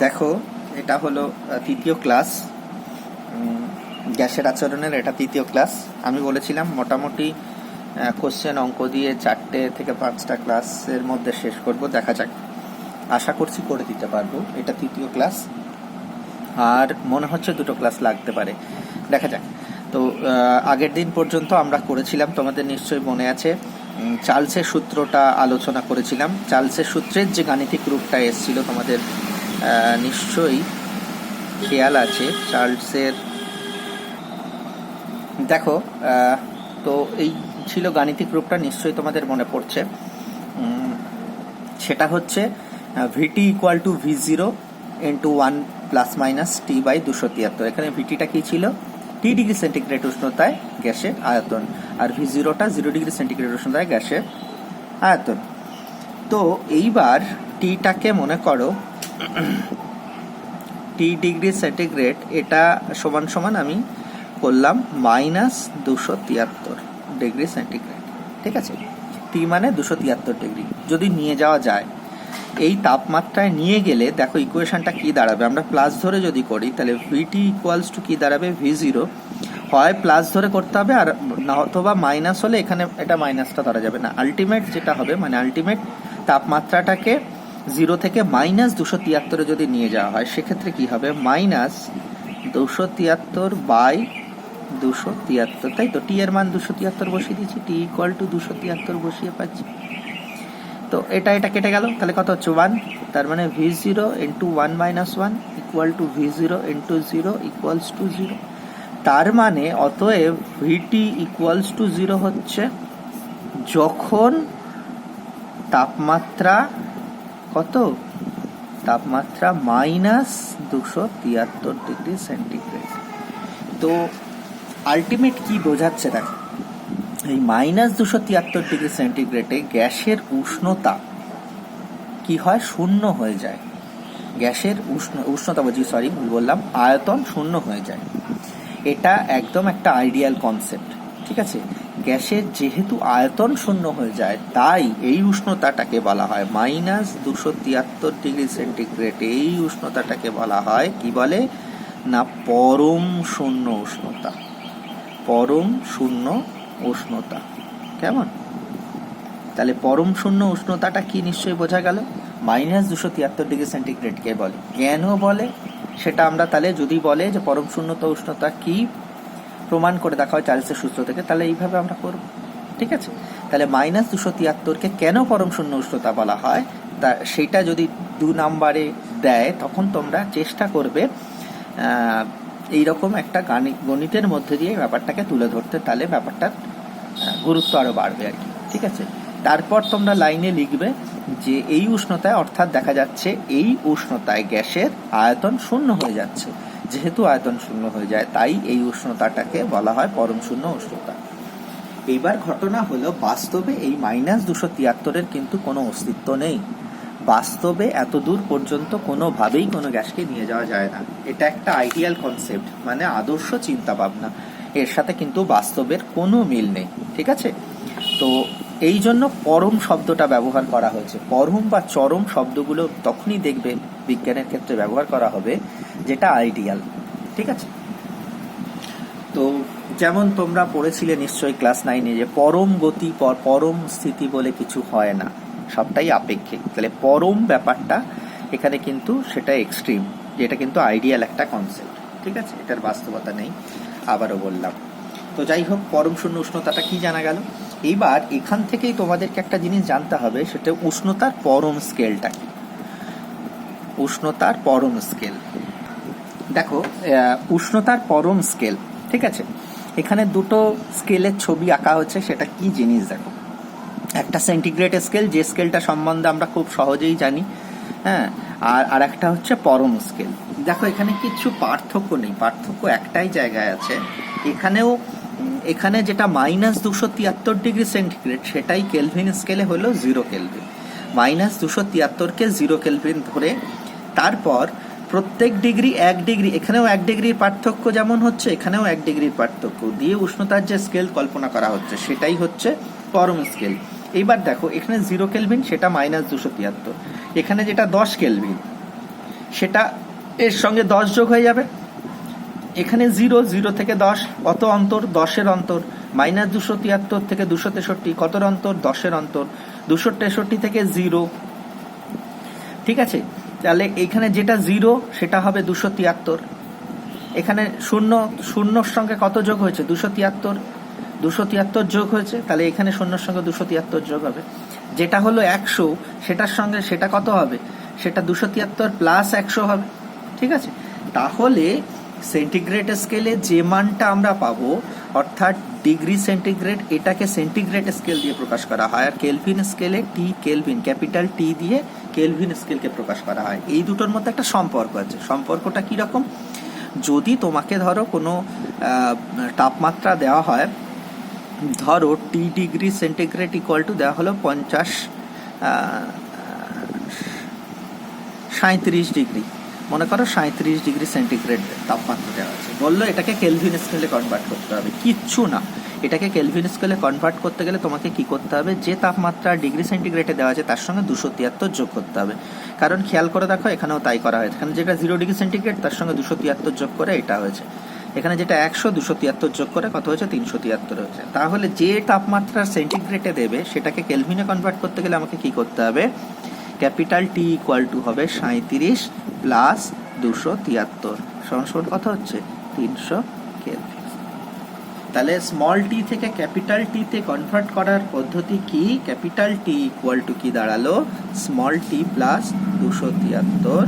দেখো এটা হলো তৃতীয় ক্লাস, গ্যাসের আচরণের এটা তৃতীয় ক্লাস। আমি বলেছিলাম মোটামুটি কোশ্চেন অঙ্ক দিয়ে 4টে থেকে 5টা ক্লাসের মধ্যে শেষ করব, দেখা যাক, আশা করছি করে দিতে পারবো। এটা তৃতীয় ক্লাস আর মনে হচ্ছে 2টো ক্লাস লাগতে পারে, দেখা যাক। তো আগের দিন পর্যন্ত আমরা করেছিলাম, তোমাদের নিশ্চয়ই মনে আছে, চার্লসের সূত্রটা আলোচনা করেছিলাম। চার্লসের সূত্রের যে গাণিতিক রূপটা এসেছিল তোমাদের নিশ্চয়ই খেয়াল আছে। চার্লসের দেখো, তো এই ছিল গাণিতিক রূপটা, নিশ্চয়ই তোমাদের মনে পড়ছে। সেটা হচ্ছে v t equal to V0 into 1 plus minus t by 273। এখানে ভিটিটা কি ছিল? টি ডিগ্রি সেন্টিগ্রেড উষ্ণতায় গ্যাসের আয়তন, আর V0টা 0 ডিগ্রি সেন্টিগ্রেড উষ্ণতায় গ্যাসের আয়তন। তো এইবার টিটাকে মনে করো টি ডিগ্রি সেন্টিগ্রেড, এটা সমান সমান আমি করলাম -273 ডিগ্রি সেন্টিগ্রেড, ঠিক আছে? টি মানে 273 ডিগ্রি যদি নিয়ে যাওয়া যায়, এই তাপমাত্রায় নিয়ে গেলে দেখো ইকুয়েশনটা কি দাঁড়াবে। আমরা প্লাস ধরে যদি করি তাহলে ভিটি ইকুয়ালস টু কি দাঁড়াবে? V0 হয় প্লাস ধরে করতে হবে, আর না অথবা মাইনাস হলে এখানে এটা মাইনাসটা ধরা যাবে না। আলটিমেট যেটা হবে, মানে আলটিমেট তাপমাত্রাটাকে 0 থেকে -273 যদি নিয়ে যাওয়া হয়, সেক্ষেত্রে কি হবে? -273 বাই 273, তাই তো? টি এর মান 273 বসিয়ে দিয়েছি, টি ইকুয়াল টু 273 বসিয়ে পাচ্ছি। তো এটা কেটে গেল, তাহলে কত হচ্ছে? 1। তার মানে V0 into 1 minus 1 equal to V0 into 0 equals to 0। তার মানে অতএব ভিটি ইকুয়ালস টু 0 হচ্ছে যখন তাপমাত্রা কত? তাপমাত্রা -273 ডিগ্রি সেন্টিগ্রেড। তো আলটিমেট কি বোঝাচ্ছে দেখো, এই -273 ডিগ্রি সেন্টিগ্রেডে গ্যাসের উষ্ণতা কি হয়? শূন্য হয়ে যায়। গ্যাসের উষ্ণতা বলছি, সরি ভুল বললাম, আয়তন শূন্য হয়ে যায়। এটা একদম একটা আইডিয়াল কনসেপ্ট, ঠিক আছে? গ্যাসের যেহেতু আয়তন শূন্য হয়ে যায়, তাই এই উষ্ণতাটাকে বলা হয় -273 ডিগ্রি সেন্টিগ্রেড। এই উষ্ণতাটাকে বলা হয় কি বলে না? পরম শূন্য উষ্ণতা। পরম শূন্য উষ্ণতা, কেমন? তাহলে পরম শূন্য উষ্ণতাটা কি নিশ্চয়ই বোঝা গেল। -273 ডিগ্রি সেন্টিগ্রেডকে বলে। কেন বলে সেটা আমরা তাহলে, যদি বলে যে পরম শূন্য উষ্ণতা কি, প্রমাণ করে দেখা হয় চার্লসের সূত্র থেকে, তাহলে এইভাবে আমরা করব, ঠিক আছে? তাহলে -273কে কেন পরম শূন্য উষ্ণতা বলা হয়, তা সেটা যদি 2 নম্বরে দেয়, তখন তোমরা চেষ্টা করবে এইরকম একটা গণিতের মধ্যে দিয়ে ব্যাপারটাকে তুলে ধরতে, তাহলে ব্যাপারটার গুরুত্ব আরো বাড়বে আর কি, ঠিক আছে? তারপর তোমরা লাইনে লিখবে যে এই উষ্ণতায়, অর্থাৎ দেখা যাচ্ছে এই উষ্ণতায় গ্যাসের আয়তন শূন্য হয়ে যাচ্ছে। যেহেতু আয়তন শূন্য হয়ে যায়, তাই এই উষ্ণতাটাকে বলা হয় পরম শূন্য উষ্ণতা। এইবার ঘটনা হলো, বাস্তবে এই -273-এর কিন্তু কোনো অস্তিত্ব নেই। বাস্তবে এত দূর পর্যন্ত কোনোভাবেই কোনো গ্যাসকে নিয়ে যাওয়া যায় না। এটা একটা আইডিয়াল কনসেপ্ট, মানে আদর্শ চিন্তা ভাবনা। এর সাথে কিন্তু বাস্তবের কোনো মিল নেই, ঠিক আছে? তো এই জন্য পরম শব্দটা ব্যবহার করা হয়েছে। পরম বা চরম শব্দগুলো তখনই দেখবে বিজ্ঞানের ক্ষেত্রে ব্যবহার করা হবে যেটা আইডিয়াল, ঠিক আছে? তো যেমন তোমরা পড়েছিলে নিশ্চয়ই ক্লাস 9-এ যে পরম গতি, পরম স্থিতি বলে কিছু হয় না, সবটাই আপেক্ষিক। তাহলে পরম ব্যাপারটা এখানে কিন্তু সেটা এক্সট্রিম, যেটা কিন্তু আইডিয়াল একটা কনসেপ্ট, ঠিক আছে? এটার বাস্তবতা নেই, আবারও বললাম। তো যাই হোক, পরম শূন্য উষ্ণতাটা কি জানা গেল। এইবার এখান থেকেই তোমাদেরকে একটা জিনিস জানতে হবে, সেটা উষ্ণতার পরম স্কেলটা কি। উষ্ণতার পরম স্কেল দেখো, উষ্ণতার পরম স্কেল, ঠিক আছে? এখানে 2টো স্কেলের ছবি আঁকা হচ্ছে। সেটা কি জিনিস দেখো, একটা সেন্টিগ্রেড স্কেল, যে স্কেলটা সম্বন্ধে আমরা খুব সহজেই জানি, হ্যাঁ, আর একটা হচ্ছে পরম স্কেল। দেখো এখানে কিছু পার্থক্য নেই, পার্থক্য একটাই জায়গায় আছে। এখানে যেটা -273 ডিগ্রি সেন্টিগ্রেড, সেটাই কেলভিন স্কেলে হলো 0 কেলভিন। -273-কে 0 কেলভিন ধরে, তারপর প্রত্যেক ডিগ্রি 1 ডিগ্রি, এখানেও 1 ডিগ্রির পার্থক্য যেমন হচ্ছে, এখানেও 1 ডিগ্রির পার্থক্য দিয়ে উষ্ণতার যে স্কেল কল্পনা করা হচ্ছে, সেটাই হচ্ছে পরম স্কেল। এইবার দেখো এখানে 0 কেলভিন, সেটা -273। এখানে যেটা 10 কেলভিন, সেটা এর সঙ্গে 10 যোগ হয়ে যাবে। এখানে 0 থেকে 10 কত অন্তর, 10-এর অন্তর। -273 থেকে 263 কতর অন্তর, 10-এর অন্তর। 263 থেকে 0, ঠিক আছে। তাহলে এখানে যেটা 0 সেটা হবে 273। এখানে শূন্যর সঙ্গে কত যোগ হয়েছে, 273 যোগ হয়েছে, তাহলে এখানে শূন্যর সঙ্গে 273 যোগ হবে। যেটা হলো 100 সেটার সঙ্গে সেটা কত হবে, সেটা 273 প্লাস 100 হবে, ঠিক আছে। তাহলে সেন্টিগ্রেড স্কেলে যে মানটা আমরা পাবো, অর্থাৎ ডিগ্রি সেন্টিগ্রেড, এটাকে সেন্টিগ্রেড স্কেল দিয়ে প্রকাশ করা হয়, আর কেলভিন স্কেলে কেলভিন ক্যাপিটাল টি দিয়ে কেলভিন স্কেলকে প্রকাশ করা হয়। এই দুটোর মধ্যে একটা সম্পর্ক আছে। সম্পর্কটা কিরকম, যদি তোমাকে ধরো কোনো তাপমাত্রা দেওয়া হয়, ধরো টি ডিগ্রি সেন্টিগ্রেড ইকুয়াল টু দেওয়া হলো 37 ডিগ্রি, মনে করো 37 ডিগ্রি সেন্টিগ্রেড তাপমাত্রা দেওয়া আছে, বললো এটাকে কেলভিন স্কেলে কনভার্ট করতে হবে। কিচ্ছু না, এটাকে কেলভিন স্কেলে কনভার্ট করতে গেলে তোমাকে কি করতে হবে, যে তাপমাত্রা ডিগ্রি সেন্টিগ্রেডে দেওয়া আছে তার সঙ্গে 273 যোগ করতে হবে। কারণ খেয়াল করে দেখো, এখানেও তাই করা হয়েছে। এখানে যেটা 0 ডিগ্রি সেন্টিগ্রেড তার সঙ্গে 273 যোগ করে এটা হয়েছে। এখানে যেটা 100, 273 যোগ করে কত হয়েছে, 373 হয়েছে। তাহলে যে তাপমাত্রা সেন্টিগ্রেডে দেবে সেটাকে কেলভিনে কনভার্ট করতে গেলে আমাকে কি করতে হবে, ক্যাপিটাল টি ইকুয়াল টু হবে 37 প্লাস 273 সমান কত হচ্ছে, 300 কেলভিন। তাহলে স্মল টি থেকে ক্যাপিটাল টি তে কনভার্ট করার পদ্ধতি কি, ক্যাপিটাল টি ইকুয়াল টু কি দাঁড়ালো, স্মল টি প্লাস 273,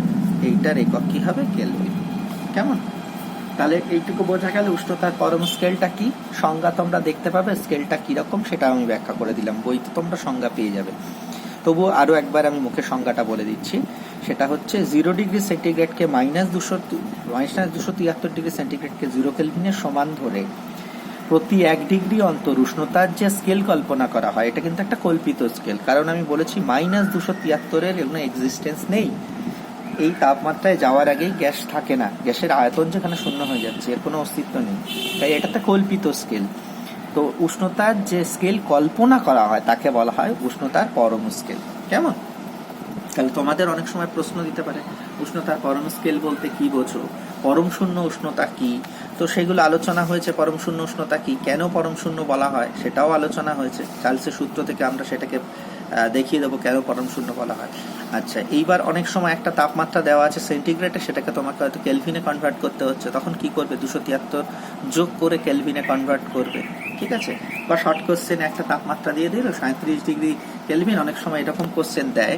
এইটার একক কি হবে, কেলভিন। কেমন, তাহলে এইটুকু বোঝা গেল উষ্ণতার পরম স্কেলটা কি। সংজ্ঞা তোমরা দেখতে পাবে, স্কেলটা কিরকম সেটা আমি ব্যাখ্যা করে দিলাম, বইতে তোমরা সংজ্ঞা পেয়ে যাবে। তবুও আরও একবার আমি মুখে সংজ্ঞাটা বলে দিচ্ছি। সেটা হচ্ছে 0 ডিগ্রি সেন্টিগ্রেডকে -273 ডিগ্রি সেন্টিগ্রেডকে 0 কেলভিনের সমান ধরে প্রতি 1 ডিগ্রি অন্তর উষ্ণতার যে স্কেল কল্পনা করা হয়, এটা কিন্তু একটা কল্পিত স্কেল। কারণ আমি বলেছি -273-এর কোনো এক্সিস্টেন্স নেই। এই তাপমাত্রায় যাওয়ার আগেই গ্যাস থাকে না, গ্যাসের আয়তন যেখানে শূন্য হয়ে যাচ্ছে, এর কোনো অস্তিত্ব নেই, তাই এটা একটা কল্পিত স্কেল। তো উষ্ণতার যে স্কেল কল্পনা করা হয় তাকে বলা হয় উষ্ণতার পরম স্কেল। কেমন, তাহলে তোমাদের অনেক সময় প্রশ্ন দিতে পারে, উষ্ণতার পরম স্কেল বলতে কি বোঝো, পরম শূন্য উষ্ণতা কি, তো সেগুলো আলোচনা হয়েছে। পরম শূন্য উষ্ণতা কি, কেন পরম শূন্য বলা হয় সেটাও আলোচনা হয়েছে। চার্লসের সূত্র থেকে আমরা সেটাকে দেখিয়ে দেবো কেন পরম শূন্য বলা হয়। আচ্ছা, এইবার অনেক সময় একটা তাপমাত্রা দেওয়া আছে সেন্টিগ্রেডে, সেটাকে তোমাকে হয়তো কেলভিনে কনভার্ট করতে হচ্ছে, তখন কি করবে, 273 যোগ করে কেলভিনে কনভার্ট করবে, ঠিক আছে। বা শর্ট কোশ্চেন একটা তাপমাত্রা দিয়ে দিল 37 ডিগ্রি কেলভিন। অনেক সময় এরকম কোশ্চেন দেয়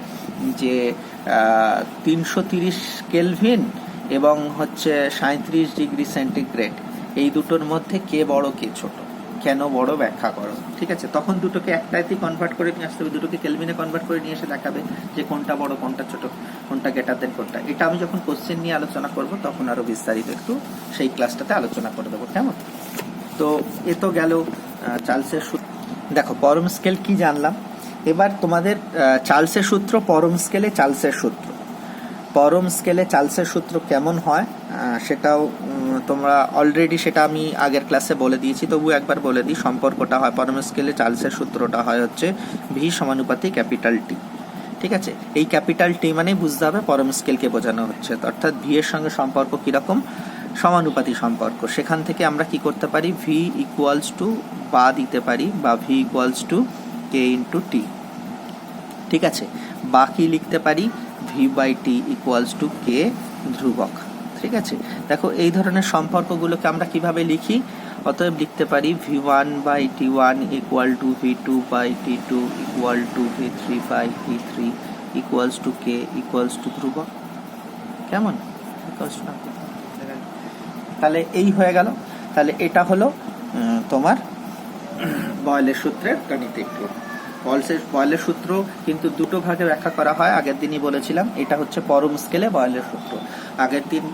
যে 330 কেলভিন এবং হচ্ছে 37 ডিগ্রি সেন্টিগ্রেড, এই দুটোর মধ্যে কে বড় কে ছোট, কেন বড় ব্যাখ্যা করো, ঠিক আছে। তখন দুটোকে একটাতেই কনভার্ট করে নিয়ে আসতে হবে, দুটোকে কেলভিনে কনভার্ট করে নিয়ে এসে দেখাবে যে কোনটা বড়, কোনটা ছোট, কোনটা গ্রেটার দেন কোনটা। এটা আমি যখন কোশ্চেন নিয়ে আলোচনা করব তখন আরো বিস্তারিত একটু সেই ক্লাসটাতে আলোচনা করে দেবো, কেমন। তো এ তো গেল চার্লসের সূত্র। দেখো পরম স্কেল কি জানলাম, এবার তোমাদের চার্লসের সূত্র, পরম স্কেলে চার্লসের সূত্র। পরম স্কেলে চার্লসের সূত্র কেমন হয় সেটাও তোমরা অলরেডি সেটা আমি আগের ক্লাসে বলে দিয়েছি, তবু একবার বলে দিই। সম্পর্কটা হয় পরম স্কেলে চার্লসের সূত্রটা হয় হচ্ছে ভি সমানুপাতি ক্যাপিটাল টি, ঠিক আছে। এই ক্যাপিটাল টি মানে বুঝতে হবে পরম স্কেলকে বোঝানো হচ্ছে, অর্থাৎ ভি এর সঙ্গে সম্পর্ক কিরকম, সমানুপাতি সম্পর্ক। সেখান থেকে আমরা কি করতে পারি, ভি ইকুয়ালস টু বা দিতে পারি, বা V equals to K into T, ঠিক আছে। বা কি লিখতে পারি, V by T equals to K ধ্রুবক, ঠিক আছে। দেখো এই ধরনের সম্পর্কগুলোকে আমরা কিভাবে লিখি, অতএব লিখতে পারি v1 by t1 equal to v2 by t2 equal to v3 by t3 equals to k equals to ধ্রুবক, কেমন। তাহলে এই হয়ে গেল। তাহলে এটা হলো তোমার বয়েলের সূত্রের গাণিতিক রূপ। বয়েলের সূত্র কিন্তু দুটো ভাগে ব্যাখ্যা করা হয়, আগের দিনই বলেছিলাম। এটা হচ্ছে পরম স্কেলে বয়েলের সূত্র, আগের দিন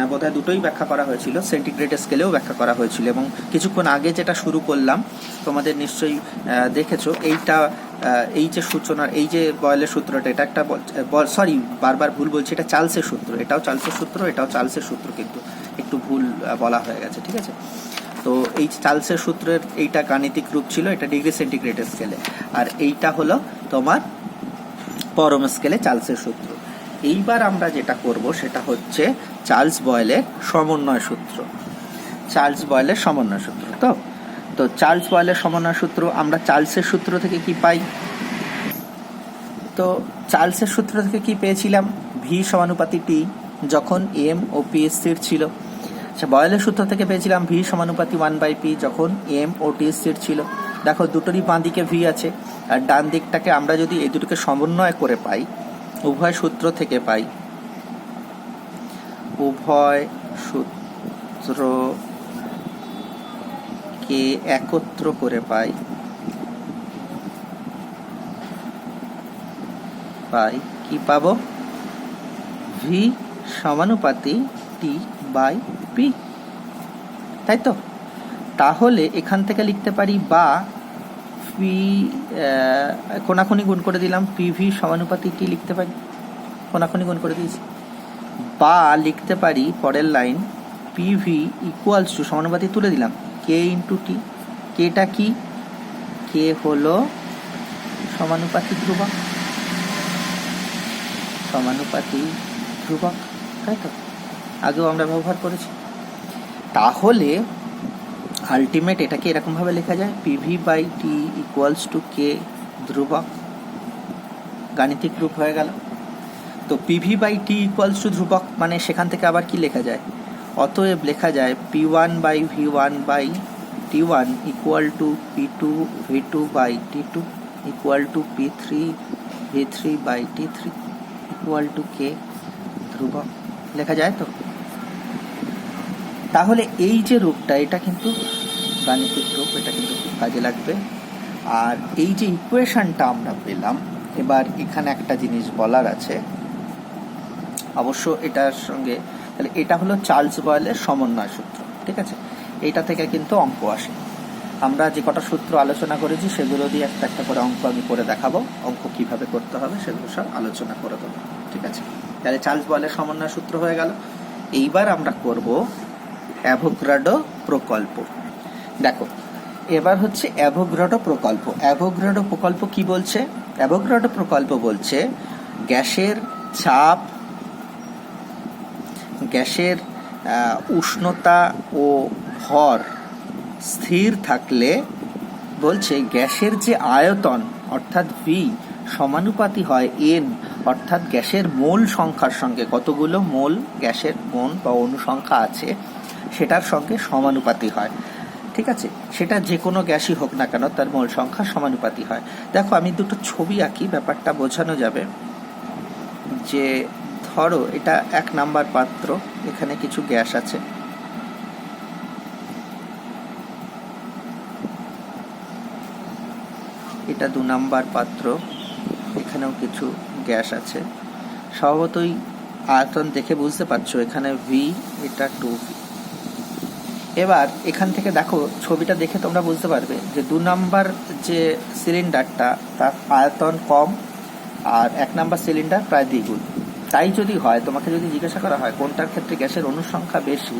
বোধহয় দুটোই ব্যাখ্যা করা হয়েছিল, সেন্টিগ্রেড স্কেলেও ব্যাখ্যা করা হয়েছিল। এবং কিছুক্ষণ আগে যেটা শুরু করলাম তোমাদের নিশ্চয়ই দেখেছো, এইটা এই যে সূচনার এই যে বয়েলের সূত্রটা, এটা একটা সরি বারবার ভুল বলছি, এটা চার্লসের সূত্র, এটাও চার্লসের সূত্র, এটাও চার্লসের সূত্র, কিন্তু একটু ভুল বলা হয়ে গেছে, ঠিক আছে। তো এই চার্লসের সূত্রের এইটা গাণিতিক রূপ ছিল, এটা ডিগ্রি সেন্টিগ্রেড স্কেলে, আর এইটা হলো তোমার পরম স্কেলে চার্লসের সূত্র। এইবার আমরা যেটা করব সেটা হচ্ছে চার্লস বয়েলের সমন্বয় সূত্র। চার্লস বয়েলের সমন্বয় সূত্র তো চার্লস বয়েলের সমন্বয় সূত্র আমরা চার্লসের সূত্র থেকে কি পাই? তো চার্লসের সূত্র থেকে কি পেয়েছিলাম? ভি সমানুপাতি টি যখন এম ও পি স্থির ছিল। বয়েলের সূত্র থেকে পেয়েছিলাম ভি সমানুপাতি 1/p যখন এম ও টি স্থির ছিল। দেখো দুটোরই বাঁ দিকে ভি আছে, আর ডান দিকটাকে আমরা যদি এই দুটোকে সমন্বয় করে পাই, উভয় সূত্র থেকে পাই, উভয় সূত্রকে একত্র করে পাই কি পাবো? ভি সমানুপাতি টি বাই পি, তাই তো? তাহলে এখান থেকে লিখতে পারি বা পি কোনাকুনি গুণ করে দিলাম, পিভি সমানুপাতি টি লিখতে পারি, কোনাকুনি গুণ করে দিয়েছি। বা লিখতে পারি পরের লাইন পিভি ইকুয়ালস টু সমানুপাতি তুলে দিলাম কে ইন্টু টি। কেটা কি? কে হলো সমানুপাতি ধ্রুবক, তাই তো? আগেও আমরা ব্যবহার করেছি। তাহলে আলটিমেট এটাকে এরকম ভাবে লেখা যায় PV by T equals to K ধ্রুবক, গাণিতিক রূপ হয়ে গেল। তো PV by T equals to ধ্রুবক মানে সেখান থেকে আবার কি লেখা যায়? অতএব লেখা যায় P1 by V1 by T1 equal to P2 V2 by T2 equal to P3 V3 by T3 equal to K ধ্রুবক। লেখা যায় তো? তাহলে এই যে রূপটা, এটা কিন্তু গাণিতিক রূপ, এটা কিন্তু খুব কাজে লাগবে। আর এই যে ইকুয়েশনটা আমরা পেলাম, এবার এখানে একটা জিনিস বলার আছে অবশ্য এটার সঙ্গে, তাহলে এটা হলো চার্লস বয়েলের সমন্বয় সূত্র, ঠিক আছে? এইটা থেকে কিন্তু অঙ্ক আসে। আমরা যে কটা সূত্র আলোচনা করেছি সেগুলো দিয়ে একটা একটা করে অঙ্ক আমি করে দেখাবো। অঙ্ক কিভাবে করতে হবে সেগুলো সব আলোচনা করে দেবো, ঠিক আছে? তাহলে চার্লস বয়েলের সমন্বয় সূত্র হয়ে গেল। এইবার আমরা করব অ্যাভোগাড্রো প্রকল্প। দেখো এবার হচ্ছে অ্যাভোগাড্রো প্রকল্প। অ্যাভোগাড্রো প্রকল্প কি বলছে? অ্যাভোগাড্রো প্রকল্প বলছে গ্যাসের চাপ, গ্যাসের উষ্ণতা ও ভর স্থির থাকলে বলছে গ্যাসের যে আয়তন অর্থাৎ ভি সমানুপাতি হয় এন, অর্থাৎ গ্যাসের মোল সংখ্যার সঙ্গে, কতগুলো মোল গ্যাসের মোল বা অনুসংখ্যা আছে সেটার সঙ্গে সমানুপাতি হয়, ঠিক আছে? সেটা যে কোনো গ্যাসই হোক না কেন তার মোল সংখ্যা সমানুপাতি হয়। দেখো আমি দুটো ছবি আঁকি, ব্যাপারটা বোঝানো যাবে। যে ধরো এটা 1 নাম্বার পাত্র, এখানে কিছু গ্যাস আছে, এটা 2 নাম্বার পাত্র, এখানেও কিছু গ্যাস আছে। স্বভাবতই আয়তন দেখে বুঝতে পারছো এখানে ভি, এটা 2v। এবার এখান থেকে দেখো ছবিটা দেখে তোমরা বুঝতে পারবে যে 2 নাম্বার যে সিলিন্ডারটা তার আয়তন কম, আর 1 নাম্বার সিলিন্ডার প্রায় দ্বিগুণ। তাই যদি হয়, তোমাকে যদি জিজ্ঞাসা করা হয় কোনটার ক্ষেত্রে গ্যাসের অনুসংখ্যা বেশি,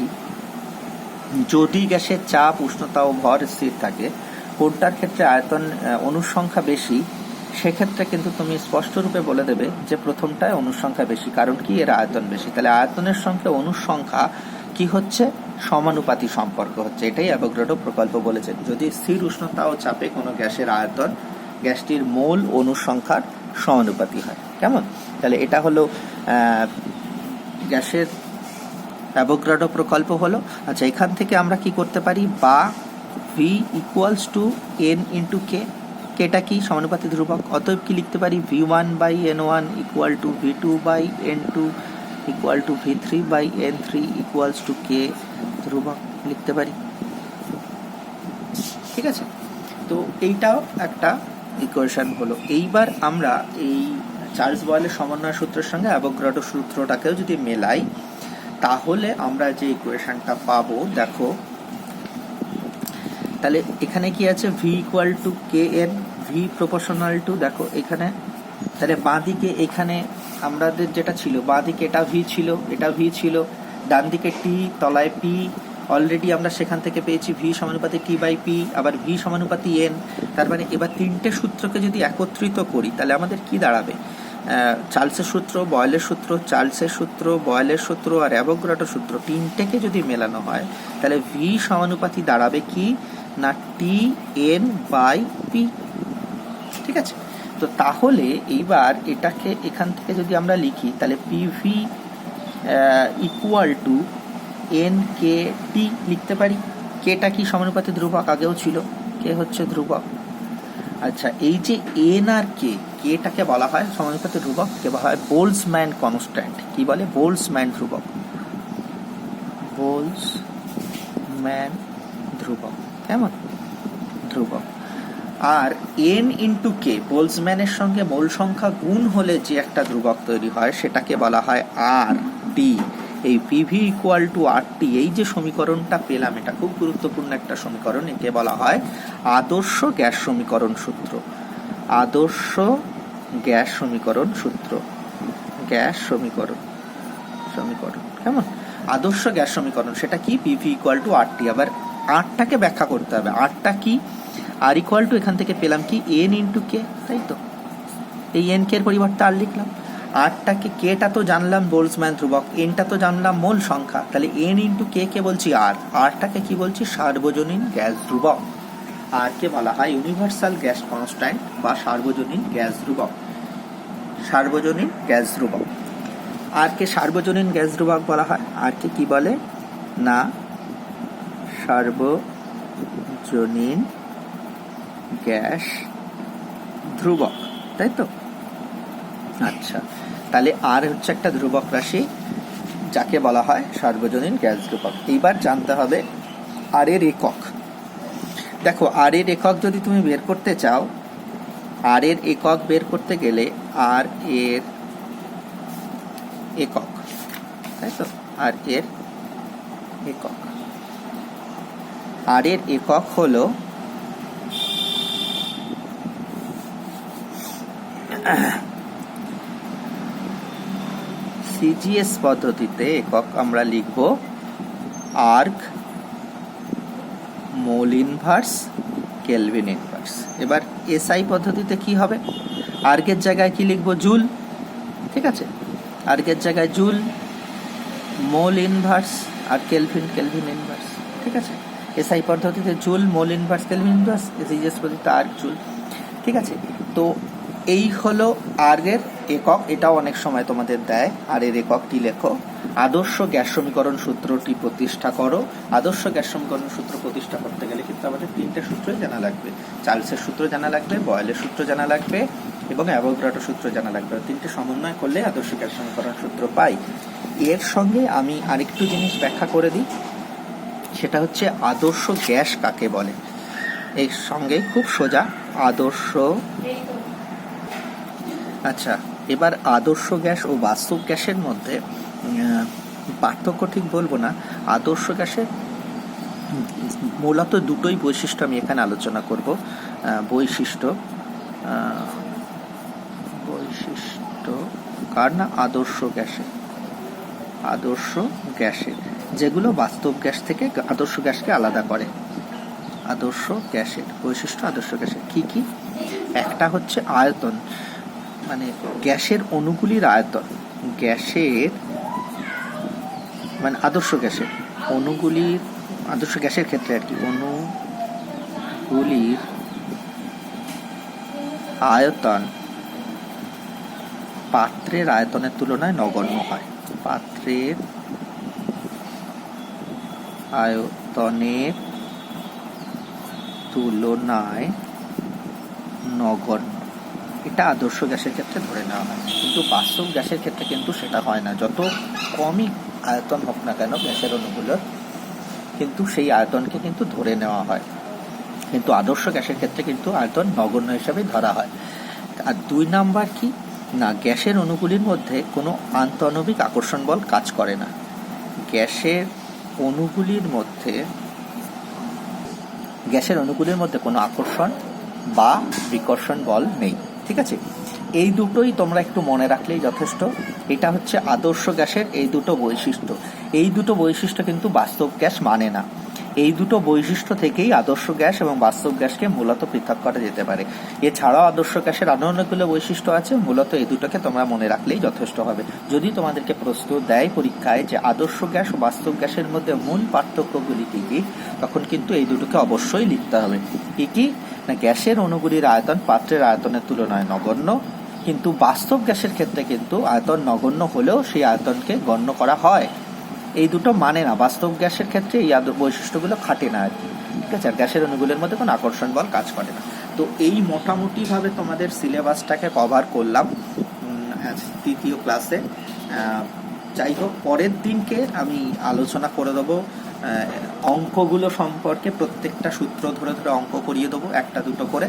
যদি গ্যাসের চাপ, উষ্ণতা ও ভর স্থির থাকে, কোনটার ক্ষেত্রে আয়তন অনুসংখ্যা বেশি, সেক্ষেত্রে কিন্তু তুমি স্পষ্টরূপে বলে দেবে যে প্রথমটায় অনুসংখ্যা বেশি। কারণ কি? এর আয়তন বেশি। তাহলে আয়তনের সঙ্গে অনুসংখ্যা কি হচ্ছে? সমানুপাতি সম্পর্ক হচ্ছে। এটাই অ্যাভোগাড্রো প্রকল্প বলেছে। যদি স্থির উষ্ণতা ও চাপে কোনো গ্যাসের আয়তন গ্যাসটির মোল অনুসংখ্যার সমানুপাতি হয়। কেমন? তাহলে এটা হলো গ্যাসের অ্যাভোগাড্রো প্রকল্প হলো। আচ্ছা, এখান থেকে আমরা কি করতে পারি? বা V equals to N into K. কেটা কি? সমানুপাতি ধ্রুবক। অতএব কি লিখতে পারি? V1 by N1 equal to V2 by N2 equal to V3 by N3 equals to K ধ্রুবক লিখতে পারি, ঠিক আছে? তো এইটাও একটা ইকুয়েশন হলো। এইবার আমরা এই চার্লস বয়েলের সমন্বয় সূত্রের সঙ্গে অ্যাভোগাড্রো সূত্রটাকেও যদি মেলাই, তাহলে আমরা যে ইকুয়েশনটা পাবো, দেখো তাহলে এখানে কি আছে? V equal to K N, V proportional to, দেখো এখানে, তাহলে বাঁ দিকে এখানে আমাদের যেটা ছিল, বাঁ দিকে এটা ভি ছিল, এটা ভি ছিল, ডান দিকে টি, তলায় পি, অলরেডি আমরা সেখান থেকে পেয়েছি ভি সমানুপাতি টি বাই পি, আবার ভি সমানুপাতি এন। তার মানে এবার তিনটে সূত্রকে যদি একত্রিত করি তাহলে আমাদের কি দাঁড়াবে? চার্লসের সূত্র, বয়েলের সূত্র, চার্লসের সূত্র, বয়েলের সূত্র আর অ্যাভোগাড্রোর সূত্র তিনটেকে যদি মেলানো হয় তাহলে ভি সমানুপাতি দাঁড়াবে কি না টি এন বাই পি। ঠিক আছে, তো তাহলে এইবার এটাকে এখান থেকে যদি আমরা লিখি তাহলে PV equal to N K T লিখতে পারি। কেটা কি সমানুপাতি ধ্রুবক, আগেও ছিল, কে হচ্ছে ধ্রুবক। আচ্ছা, এই যে এন আর কে, কেটাকে বলা হয় সমানুপাতি ধ্রুবক, কে বলা হয় বোলসম্যান কনস্ট্যান্ট। কি বলে? বোলসম্যান ধ্রুবক, বোলসম্যান ধ্রুবক, কেমন ধ্রুবক। আর এন ইন্টু কে, বোলসম্যানের সঙ্গে মূল সংখ্যা গুণ হলে যে একটা ধ্রুবক তৈরি হয় সেটাকে বলা হয় আর টি। এই পিভি ইকুয়াল টু আর টি, এই যে সমীকরণটা পেলাম এটা খুব গুরুত্বপূর্ণ একটা সমীকরণ, একে বলা হয় আদর্শ গ্যাস সমীকরণ সূত্র। আদর্শ গ্যাস সমীকরণ সূত্র, গ্যাস সমীকরণ, কেমন আদর্শ গ্যাস সমীকরণ, সেটা কি পিভি ইকুয়াল টু আর টি। আবার আরটাকে ব্যাখ্যা করতে হবে, আরটা কি, আর ইকুয়াল টু এখান থেকে পেলাম কি এন ইন্টু কে, তাই তো, এই এন কে এর পরিবর্তে আর লিখলাম। আরটাকে, কেটা তো জানলাম বোলসম্যান ধ্রুবক, এনটা তো জানলাম মূল সংখ্যা, তাহলে এন ইন্টু কে কে বলছি আর, আরটাকে কি বলছি সার্বজনীন গ্যাস ধ্রুবক। আর কে বলা হয় ইউনিভার্সাল গ্যাস কনস্ট্যান্ট বা সার্বজনীন গ্যাস ধ্রুবক, সার্বজনীন গ্যাস ধ্রুবক। আর কে সার্বজনীন গ্যাস ধ্রুবক বলা হয়, আর কে কি বলে না সার্বজনীন গ্যাস ধ্রুবক, তাই তো। আচ্ছা, তাহলে আর হচ্ছে একটা ধ্রুবক রাশি যাকে বলা হয় সার্বজনীন গ্যাস ধ্রুবক। এইবার জানতে হবে আর এর একক। দেখো, আর এর একক যদি তুমি বের করতে চাও, আর এর একক বের করতে গেলে আর এর একক, তাই তো, আর এর একক, আর এর একক হলো সিজিএস পদ্ধতিতে একক আমরা লিখব erg mole inverse kelvin inverse. এবার এসআই পদ্ধতিতে কি হবে, আর্গের জায়গায় কি লিখব জুল, ঠিক আছে, আর্গের জায়গায় জুল, মোল ইনভার্স আর কেলভিন ইনভার্স, ঠিক আছে। এসআই পদ্ধতিতে joule, mole inverse, kelvin inverse, CGS পদ্ধতিতে আর্গ জুল, ঠিক আছে। তো এই হলো আর্গের একক, এটাও অনেক সময় তোমাদের দেয়। আর এর এককটি লেখো, আদর্শ গ্যাস সমীকরণ সূত্রটি প্রতিষ্ঠা করো। আদর্শ গ্যাস সমীকরণ সূত্র প্রতিষ্ঠা করতে গেলে কিন্তু আমাদের তিনটে সূত্রই জানা লাগবে, চার্লসের সূত্র জানা লাগবে, বয়েলের সূত্র জানা লাগবে এবং অ্যাভোগাড্রো সূত্র জানা লাগবে। তিনটে সমন্বয় করলে আদর্শ গ্যাস সমীকরণ সূত্র পাই। এর সঙ্গে আমি আরেকটু জিনিস ব্যাখ্যা করে দিই, সেটা হচ্ছে আদর্শ গ্যাস কাকে বলে। এর সঙ্গে খুব সোজা আদর্শ, আচ্ছা, এবার আদর্শ গ্যাস ও বাস্তব গ্যাসের মধ্যে পার্থক্য ঠিক বলবো না। আদর্শ গ্যাসের মূলত দুটোই বৈশিষ্ট্য আমি এখানে আলোচনা করব। বৈশিষ্ট্য কার না আদর্শ গ্যাসের যেগুলো বাস্তব গ্যাস থেকে আদর্শ গ্যাসকে আলাদা করে। আদর্শ গ্যাসের বৈশিষ্ট্য, আদর্শ গ্যাসের কি কি, একটা হচ্ছে আয়তন, মানে গ্যাসের অণুগুলির আয়তন, গ্যাসের মানে আদর্শ গ্যাসের অণুগুলির, আদর্শ গ্যাসের ক্ষেত্রে আর কি, অণুগুলির আয়তন পাত্রের আয়তনের তুলনায় নগণ্য হয়। পাত্রের আয়তনের তুলনায় নগণ্য, এটা আদর্শ গ্যাসের ক্ষেত্রে ধরে নেওয়া হয়। কিন্তু বাস্তব গ্যাসের ক্ষেত্রে কিন্তু সেটা হয় না। যত কমই আয়তন হোক না কেন গ্যাসের অণুগুলোর, কিন্তু সেই আয়তনকে কিন্তু ধরে নেওয়া হয়। কিন্তু আদর্শ গ্যাসের ক্ষেত্রে কিন্তু আয়তন নগণ্য হিসাবে ধরা হয়। আর দুই নাম্বার কি না, গ্যাসের অণুগুলির মধ্যে কোনো আন্তঃআণবিক আকর্ষণ বল কাজ করে না। গ্যাসের অণুগুলির মধ্যে কোনো আকর্ষণ বা বিকর্ষণ বল নেই, ঠিক আছে। এই দুটোই তোমরা একটু মনে রাখলেই যথেষ্ট। এটা হচ্ছে আদর্শ গ্যাসের এই দুটো বৈশিষ্ট্য। এই দুটো বৈশিষ্ট্য কিন্তু বাস্তব গ্যাস মানে না। এই দুটো বৈশিষ্ট্য থেকেই আদর্শ গ্যাস এবং বাস্তব গ্যাসকে মূলত পৃথক করা যেতে পারে। এছাড়াও আদর্শ গ্যাসের আরো অনেকগুলো বৈশিষ্ট্য আছে, মূলত এই দুটোকে তোমরা মনে রাখলেই যথেষ্ট হবে। যদি তোমাদেরকে প্রশ্ন দেয় পরীক্ষায় যে আদর্শ গ্যাস ও বাস্তব গ্যাসের মধ্যে মূল পার্থক্যগুলি কি কি, তখন কিন্তু এই দুটোকে অবশ্যই লিখতে হবে। কি কি না, গ্যাসের অণুগুলির আয়তন পাত্রের আয়তনের তুলনায় নগণ্য, কিন্তু বাস্তব গ্যাসের ক্ষেত্রে কিন্তু আয়তন নগণ্য হলেও সেই আয়তনকে গণ্য করা হয়। এই দুটো মানে না, বাস্তব গ্যাসের ক্ষেত্রে এই বৈশিষ্ট্যগুলো খাটে না আর কি, ঠিক আছে। আর গ্যাসের অণুগুলোর মধ্যে কোনো আকর্ষণ বল কাজ করে না। তো এই মোটামুটিভাবে তোমাদের সিলেবাসটাকে কভার করলাম তৃতীয় ক্লাসে। যাই হোক, পরের দিনকে আমি আলোচনা করে দেবো অঙ্কগুলো সম্পর্কে, প্রত্যেকটা সূত্র ধরে ধরে অঙ্ক করিয়ে দেবো একটা দুটো করে,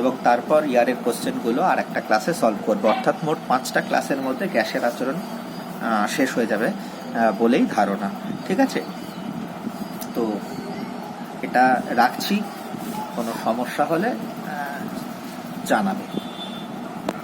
এবং তারপর ইয়ারের কোশ্চেনগুলো আর একটা ক্লাসে সলভ করবো। অর্থাৎ মোট 5টা ক্লাসের মধ্যে গ্যাসের আচরণ শেষ হয়ে যাবে বলেই ধারণা, ঠিক আছে। তো এটা রাখছি, কোনো সমস্যা হলে জানাবে।